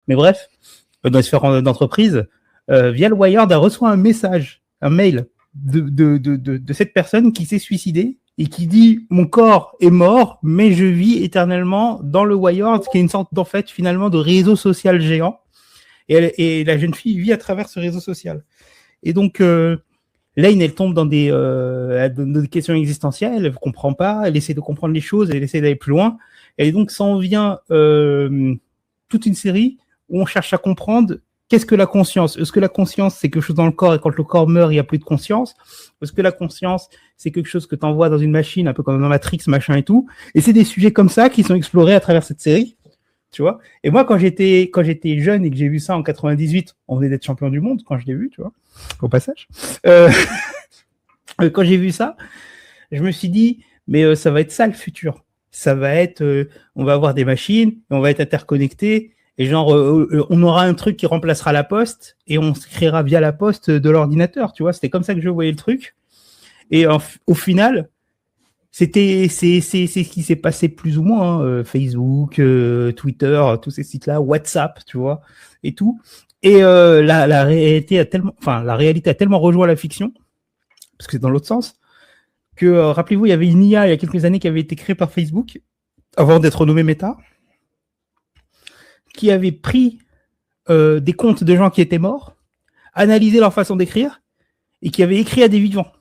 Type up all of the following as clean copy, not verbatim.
Mais bref, dans les sphères d'entreprise, via le Wired, elle reçoit un message, un mail de cette personne qui s'est suicidée et qui dit « Mon corps est mort, mais je vis éternellement dans le Wired », qui est une sorte, en fait, finalement, de réseau social géant. Et la jeune fille vit à travers ce réseau social. Et donc, Lane, elle tombe dans des questions existentielles, elle ne comprend pas, elle essaie de comprendre les choses, elle essaie d'aller plus loin. Et donc, ça en vient toute une série où on cherche à comprendre qu'est-ce que la conscience. Est-ce que la conscience, c'est quelque chose dans le corps et quand le corps meurt, il n'y a plus de conscience? Est-ce que la conscience, c'est quelque chose que tu envoies dans une machine, un peu comme dans Matrix, machin et tout? Et c'est des sujets comme ça qui sont explorés à travers cette série. Tu vois. Et moi, quand j'étais jeune et que j'ai vu ça en 98, on venait d'être champion du monde quand je l'ai vu, tu vois, au passage. Quand j'ai vu ça, je me suis dit, mais ça va être ça le futur. Ça va être, on va avoir des machines, et on va être interconnectés, et genre, on aura un truc qui remplacera la poste, et on se créera via la poste de l'ordinateur, tu vois. C'était comme ça que je voyais le truc. Et au final, c'est ce qui s'est passé plus ou moins, hein, Facebook, Twitter, tous ces sites-là, WhatsApp, tu vois, et tout. Et la réalité a tellement rejoint la fiction, parce que c'est dans l'autre sens, que rappelez-vous, il y avait une IA il y a quelques années qui avait été créée par Facebook, avant d'être renommée Meta, qui avait pris des comptes de gens qui étaient morts, analysé leur façon d'écrire, et qui avait écrit à des vivants,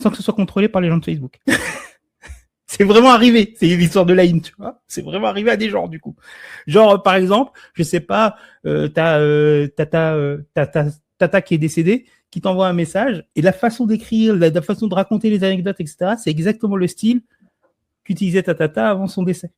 sans que ce soit contrôlé par les gens de Facebook. C'est vraiment arrivé. C'est l'histoire de Lane, tu vois. C'est vraiment arrivé à des gens, du coup. Genre, par exemple, je sais pas, Tata qui est décédé, qui t'envoie un message, et la façon d'écrire, la façon de raconter les anecdotes, etc., c'est exactement le style qu'utilisait Tata avant son décès.